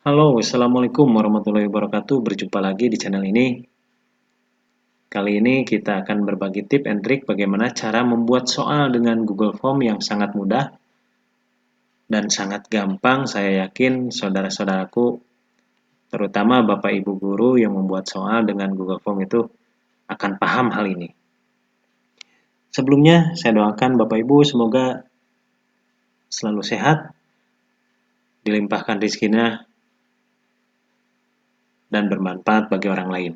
Halo, Assalamualaikum warahmatullahi wabarakatuh. Berjumpa lagi di channel ini. Kali ini kita akan berbagi tip and trik bagaimana cara membuat soal dengan Google Form yang sangat mudah dan sangat gampang. Saya yakin saudara-saudaraku, terutama Bapak Ibu guru yang membuat soal dengan Google Form itu akan paham hal ini. Sebelumnya, saya doakan Bapak Ibu semoga selalu sehat, dilimpahkan rezekinya, dan bermanfaat bagi orang lain.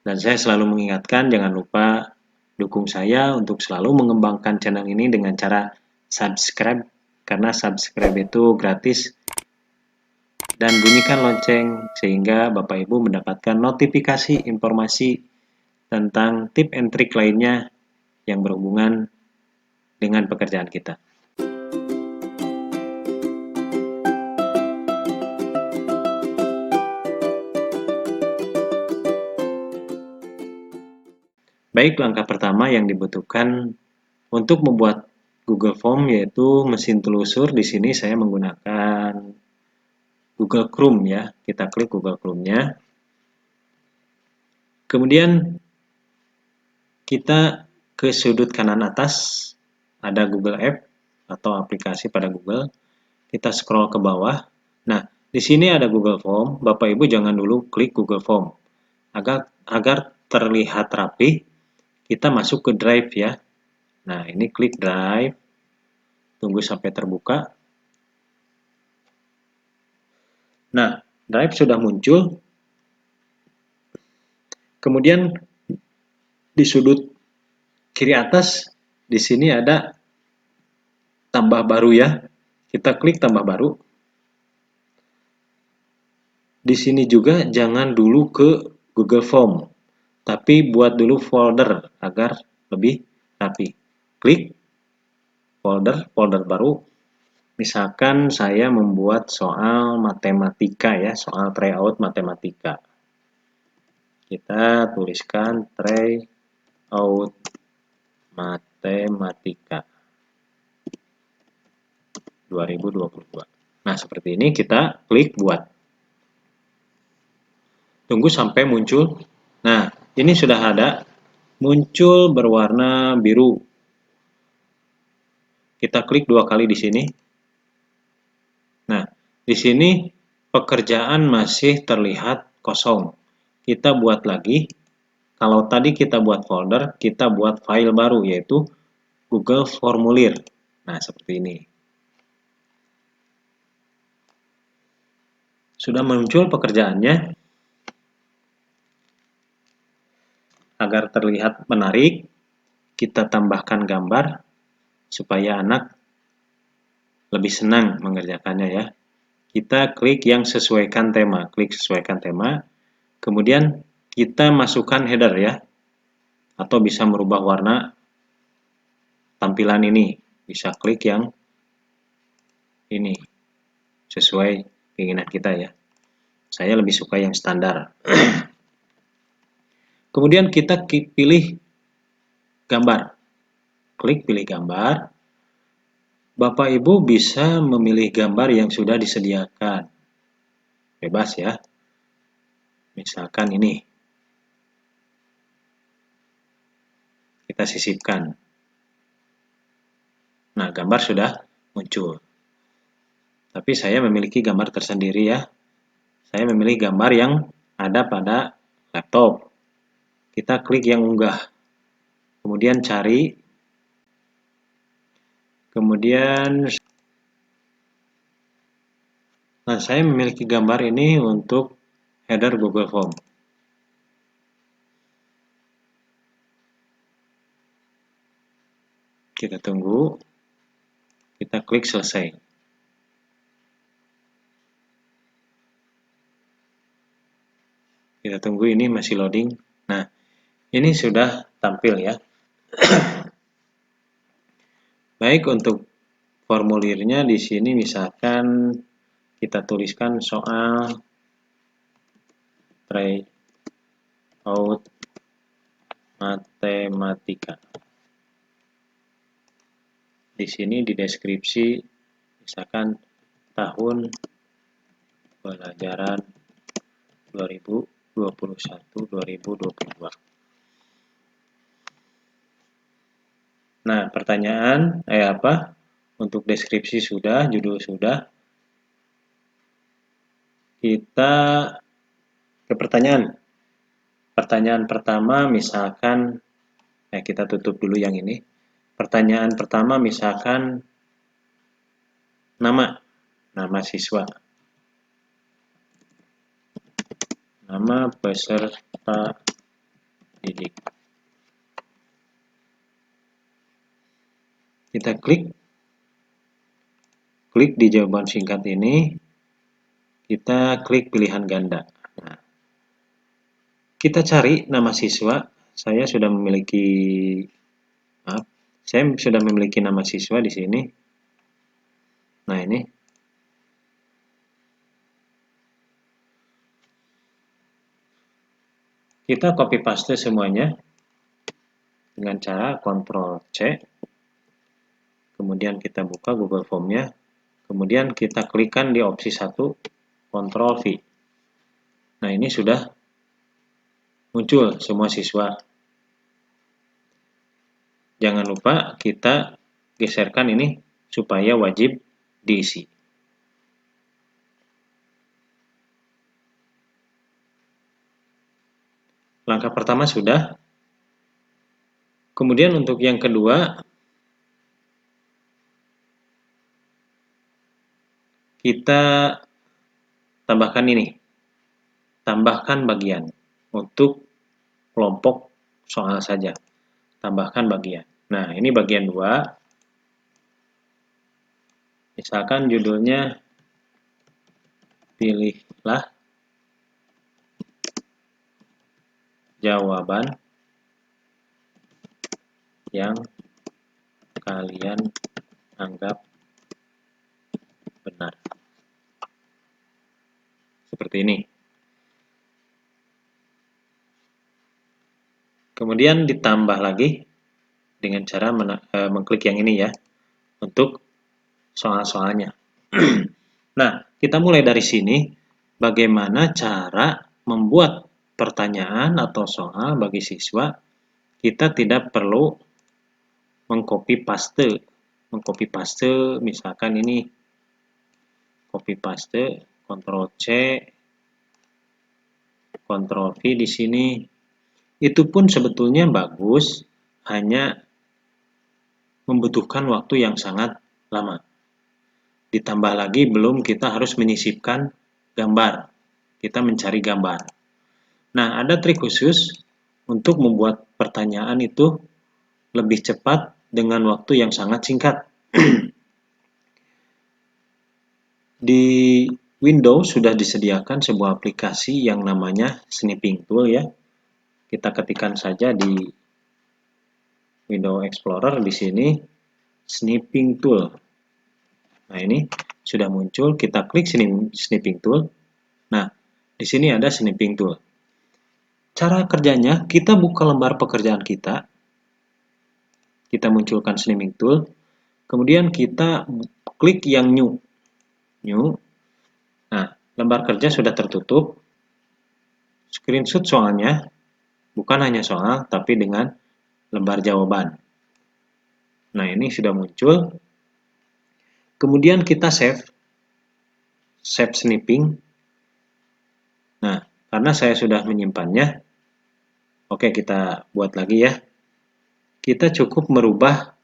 Dan saya selalu mengingatkan jangan lupa dukung saya untuk selalu mengembangkan channel ini dengan cara subscribe, karena subscribe itu gratis, dan bunyikan lonceng sehingga Bapak Ibu mendapatkan notifikasi informasi tentang tip and trik lainnya yang berhubungan dengan pekerjaan kita. Baik, langkah pertama yang dibutuhkan untuk membuat Google Form yaitu mesin telusur. Di sini saya menggunakan Google Chrome ya. Kita klik Google Chrome-nya. Kemudian kita ke sudut kanan atas ada Google App atau aplikasi pada Google. Kita scroll ke bawah. Nah, di sini ada Google Form. Bapak Ibu jangan dulu klik Google Form. Agar terlihat rapi, kita masuk ke Drive ya. Nah, ini klik Drive. Tunggu sampai terbuka. Nah, Drive sudah muncul. Kemudian di sudut kiri atas di sini ada tambah baru ya. Kita klik tambah baru. Di sini juga jangan dulu ke Google Form, tapi buat dulu folder agar lebih rapi. Klik folder baru. Misalkan saya membuat soal matematika ya, soal tryout matematika. Kita tuliskan tryout matematika 2022. Nah, seperti ini kita klik buat. Tunggu sampai muncul. Nah, ini sudah ada. Muncul berwarna biru. Kita klik 2 kali di sini. Nah, di sini pekerjaan masih terlihat kosong. Kita buat lagi. Kalau tadi kita buat folder, kita buat file baru yaitu Google Formulir. Nah, seperti ini. Sudah muncul pekerjaannya. Agar terlihat menarik, kita tambahkan gambar supaya anak lebih senang mengerjakannya ya. Kita klik yang sesuaikan tema, klik sesuaikan tema. Kemudian kita masukkan header ya, atau bisa merubah warna tampilan ini. Bisa klik yang ini, sesuai keinginan kita ya. Saya lebih suka yang standar. Kemudian kita pilih gambar. Klik pilih gambar. Bapak Ibu bisa memilih gambar yang sudah disediakan. Bebas ya. Misalkan ini. Kita sisipkan. Nah, gambar sudah muncul. Tapi saya memiliki gambar tersendiri ya. Saya memilih gambar yang ada pada laptop. Kita klik yang unggah. Kemudian cari. Kemudian, nah saya memiliki gambar ini untuk header Google Form. Kita tunggu. Kita klik selesai. Kita tunggu ini masih loading. Nah, ini sudah tampil ya. Baik, untuk formulirnya di sini misalkan kita tuliskan soal tryout matematika. Di sini di deskripsi misalkan tahun pelajaran 2021-2022. Nah, pertanyaan untuk deskripsi sudah, judul sudah. Kita ke pertanyaan. Pertanyaan pertama misalkan kita tutup dulu yang ini. Pertanyaan pertama misalkan nama siswa. Nama peserta didik. Kita klik di jawaban singkat ini, kita klik pilihan ganda. Nah, kita cari nama siswa. Saya sudah memiliki nama siswa di sini. Nah, ini. Kita copy paste semuanya dengan cara Ctrl C. Kemudian kita buka Google Form-nya. Kemudian kita klikkan di opsi 1, Ctrl V. Nah, ini sudah muncul semua siswa. Jangan lupa kita geserkan ini supaya wajib diisi. Langkah pertama sudah. Kemudian untuk yang kedua, kita tambahkan ini. Tambahkan bagian. Untuk kelompok soal saja. Tambahkan bagian. Nah, ini bagian 2. Misalkan judulnya pilihlah jawaban yang kalian anggap benar. Seperti ini. Kemudian ditambah lagi dengan cara mengklik yang ini ya, untuk soal-soalnya. Nah, kita mulai dari sini, bagaimana cara membuat pertanyaan atau soal bagi siswa. Kita tidak perlu mengcopy paste, misalkan ini copy paste, Ctrl C, Ctrl V di sini. Itu pun sebetulnya bagus, hanya membutuhkan waktu yang sangat lama. Ditambah lagi belum kita harus menyisipkan gambar. Kita mencari gambar. Nah, ada trik khusus untuk membuat pertanyaan itu lebih cepat dengan waktu yang sangat singkat. Di Windows sudah disediakan sebuah aplikasi yang namanya Snipping Tool ya. Kita ketikkan saja di Windows Explorer di sini Snipping Tool. Nah, ini sudah muncul, kita klik Snipping Tool. Nah, di sini ada Snipping Tool. Cara kerjanya, kita buka lembar pekerjaan kita. Kita munculkan Snipping Tool. Kemudian kita klik yang New. Nah, lembar kerja sudah tertutup. Screenshot soalnya, bukan hanya soal, tapi dengan lembar jawaban. Nah, ini sudah muncul. Kemudian kita save snipping. Nah, karena saya sudah menyimpannya, oke, kita buat lagi ya. Kita cukup merubah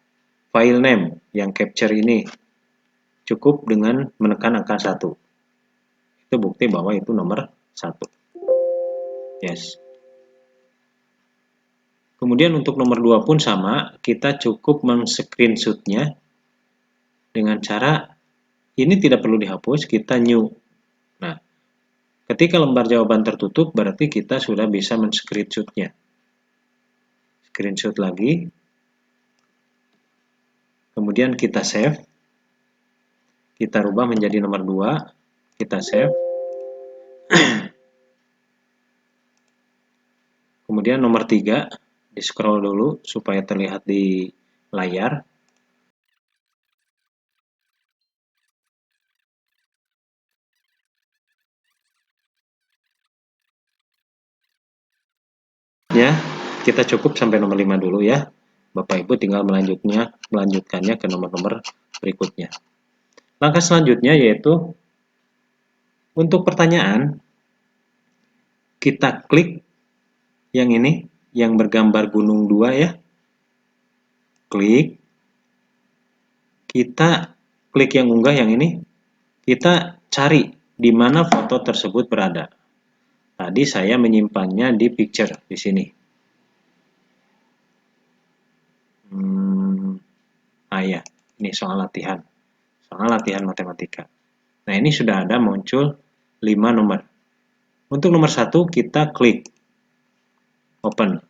file name yang capture ini. Cukup dengan menekan angka 1. Itu bukti bahwa itu nomor 1. Yes. Kemudian untuk nomor 2 pun sama, kita cukup men-screenshot-nya dengan cara ini tidak perlu dihapus, kita new. Nah, ketika lembar jawaban tertutup, berarti kita sudah bisa men-screenshot-nya. Screenshot lagi. Kemudian kita save. Kita rubah menjadi nomor 2. Kita save. Kemudian nomor 3, di scroll dulu supaya terlihat di layar. Selanjutnya, kita cukup sampai nomor 5 dulu ya. Bapak Ibu tinggal melanjutkannya ke nomor-nomor berikutnya. Langkah selanjutnya yaitu untuk pertanyaan, kita klik yang ini, yang bergambar gunung 2 ya. Klik. Kita klik yang unggah yang ini. Kita cari di mana foto tersebut berada. Tadi saya menyimpannya di picture di sini. Ya, ini soal latihan. Soal latihan matematika. Nah, ini sudah ada muncul 5 nomor. Untuk nomor 1 kita klik open.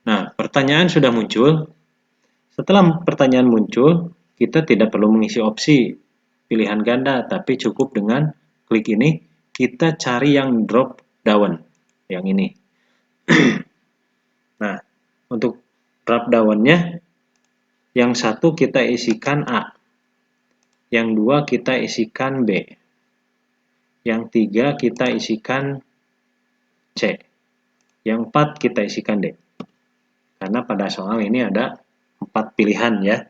Nah, pertanyaan sudah muncul. Setelah pertanyaan muncul, kita tidak perlu mengisi opsi pilihan ganda, tapi cukup dengan klik ini, kita cari yang drop down, yang ini. Nah, untuk drop down-nya, yang satu kita isikan A, yang dua kita isikan B, yang tiga kita isikan C, yang empat kita isikan D. Karena pada soal ini ada 4 pilihan ya.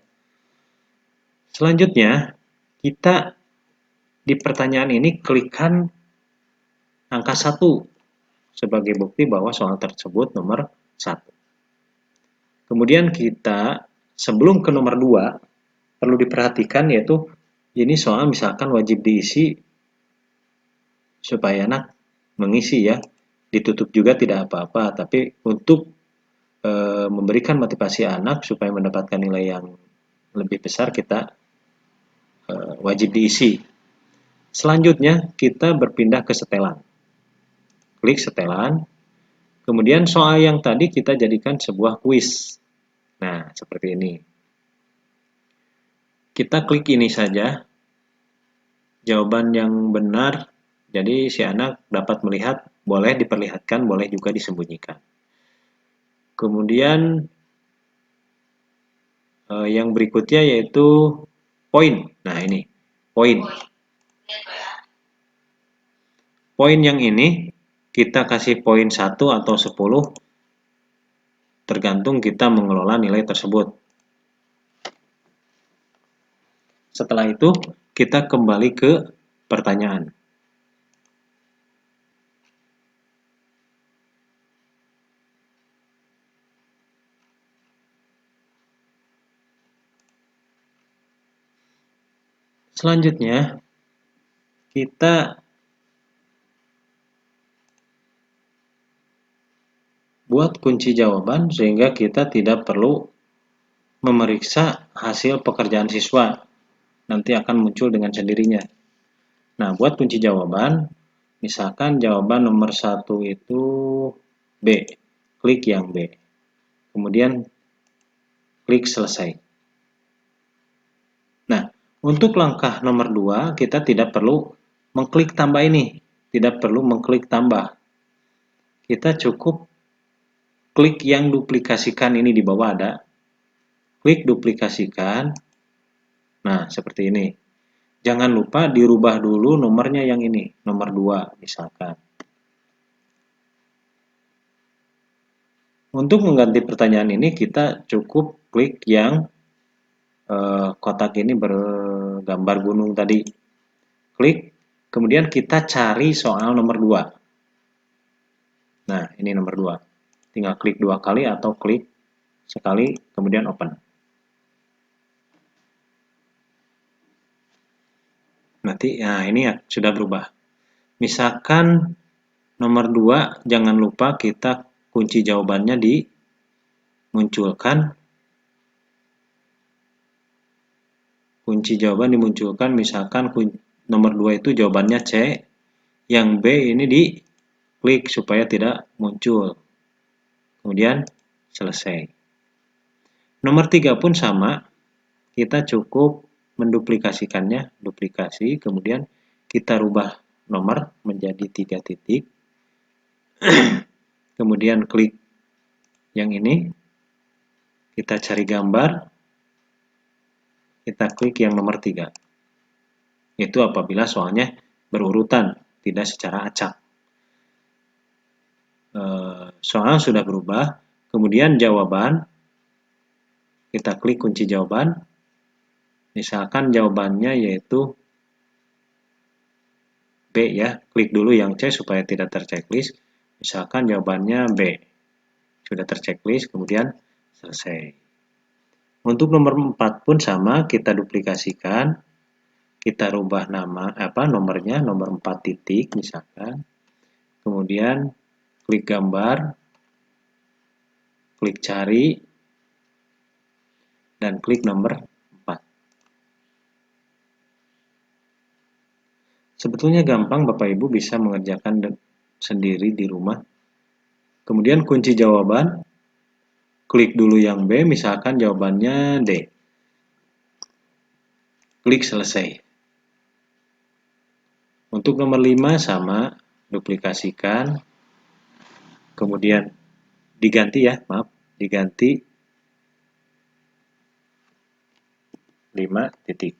Selanjutnya, kita di pertanyaan ini klikkan angka 1 sebagai bukti bahwa soal tersebut nomor 1. Kemudian kita, sebelum ke nomor 2, perlu diperhatikan yaitu ini soal misalkan wajib diisi supaya anak mengisi ya. Ditutup juga tidak apa-apa, tapi untuk memberikan motivasi anak supaya mendapatkan nilai yang lebih besar, kita wajib diisi. Selanjutnya kita berpindah ke setelan. Klik setelan. Kemudian soal yang tadi kita jadikan sebuah kuis. Nah, seperti ini. Kita klik ini saja. Jawaban yang benar. Jadi si anak dapat melihat, boleh diperlihatkan, boleh juga disembunyikan. Kemudian yang berikutnya yaitu poin. Nah, ini poin. Poin yang ini kita kasih poin 1 atau 10, tergantung kita mengelola nilai tersebut. Setelah itu, kita kembali ke pertanyaan. Selanjutnya, kita buat kunci jawaban sehingga kita tidak perlu memeriksa hasil pekerjaan siswa. Nanti akan muncul dengan sendirinya. Nah, buat kunci jawaban, misalkan jawaban nomor 1 itu B. Klik yang B. Kemudian klik selesai. Nah, untuk langkah nomor 2, kita tidak perlu mengklik tambah ini. Tidak perlu mengklik tambah. Kita cukup klik yang duplikasikan ini di bawah ada. Klik duplikasikan. Nah, seperti ini. Jangan lupa dirubah dulu nomornya yang ini. Nomor 2 misalkan. Untuk mengganti pertanyaan ini, kita cukup klik yang kotak ini bergambar gunung tadi. Klik. Kemudian kita cari soal nomor 2. Nah, ini nomor 2. Tinggal klik 2 kali atau klik sekali, kemudian open. Nanti, nah ini ya, sudah berubah. Misalkan nomor 2, jangan lupa kita kunci jawabannya dimunculkan. Kunci jawaban dimunculkan, misalkan nomor 2 itu jawabannya C, yang B ini diklik supaya tidak muncul. Kemudian selesai. Nomor 3 pun sama, kita cukup menduplikasikannya, duplikasi, kemudian kita rubah nomor menjadi 3 titik, kemudian klik yang ini, kita cari gambar, kita klik yang nomor 3. Itu apabila soalnya berurutan, tidak secara acak. Soal sudah berubah, kemudian jawaban, kita klik kunci jawaban, misalkan jawabannya yaitu B ya, klik dulu yang C supaya tidak terchecklist, misalkan jawabannya B, sudah terchecklist, kemudian selesai. Untuk nomor 4 pun sama, kita duplikasikan, kita rubah nomornya, nomor 4 titik misalkan, kemudian klik gambar, klik cari, dan klik nomor 4. Sebetulnya gampang, Bapak Ibu bisa mengerjakan sendiri di rumah. Kemudian kunci jawaban, klik dulu yang B, misalkan jawabannya D. Klik selesai. Untuk nomor 5 sama, duplikasikan, kemudian diganti ya, diganti 5 titik.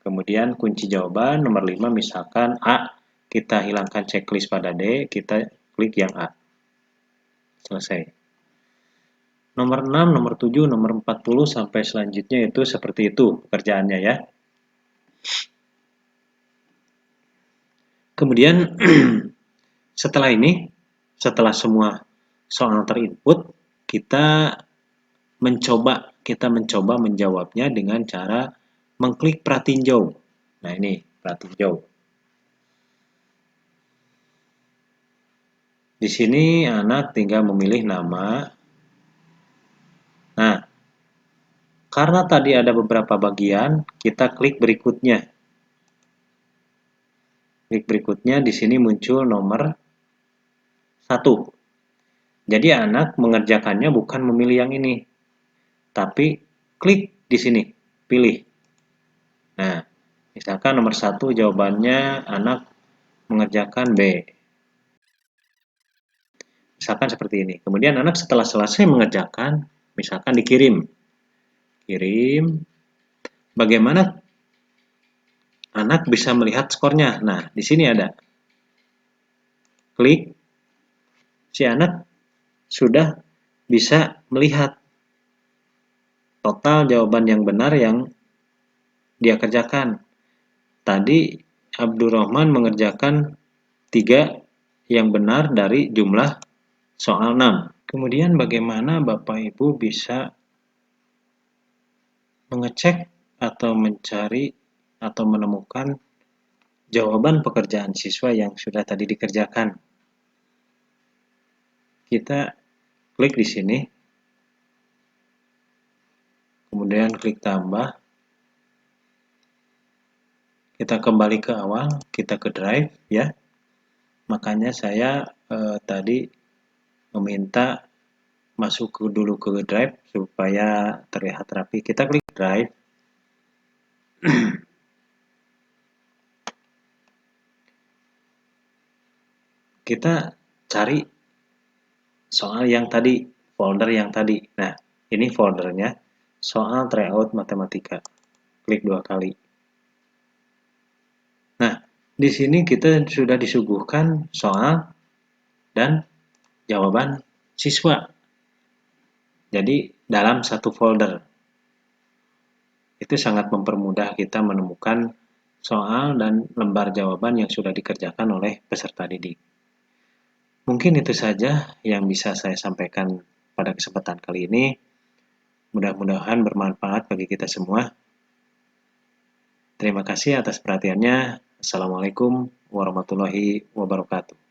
Kemudian kunci jawaban nomor 5 misalkan A, kita hilangkan checklist pada D, kita klik yang A. Selesai. Nomor 6, nomor 7, nomor 40 sampai selanjutnya itu seperti itu pekerjaannya ya. Kemudian setelah ini, setelah semua soal terinput, kita mencoba menjawabnya dengan cara mengklik pratinjau. Nah ini pratinjau. Di sini anak tinggal memilih nama. Nah, karena tadi ada beberapa bagian, kita klik berikutnya. Klik berikutnya, di sini muncul nomor 1. Jadi anak mengerjakannya bukan memilih yang ini, tapi klik di sini, pilih. Nah, misalkan nomor 1 jawabannya anak mengerjakan B. Misalkan seperti ini. Kemudian anak setelah selesai mengerjakan, misalkan dikirim. Kirim. Bagaimana anak bisa melihat skornya? Nah, di sini ada. Klik. Si anak sudah bisa melihat total jawaban yang benar yang dia kerjakan. Tadi Abdurrahman mengerjakan 3 yang benar dari jumlah soal 6. Kemudian bagaimana Bapak Ibu bisa mengecek atau mencari atau menemukan jawaban pekerjaan siswa yang sudah tadi dikerjakan. Kita klik di sini, kemudian klik tambah, kita kembali ke awal, kita ke drive ya. Makanya saya tadi meminta masuk dulu ke drive supaya terlihat rapi. Kita klik drive. Kita cari soal yang tadi, folder yang tadi. Nah, ini foldernya, soal tryout matematika. Klik 2 kali. Nah, di sini kita sudah disuguhkan soal dan jawaban siswa. Jadi, dalam satu folder. Itu sangat mempermudah kita menemukan soal dan lembar jawaban yang sudah dikerjakan oleh peserta didik. Mungkin itu saja yang bisa saya sampaikan pada kesempatan kali ini. Mudah-mudahan bermanfaat bagi kita semua. Terima kasih atas perhatiannya. Assalamualaikum warahmatullahi wabarakatuh.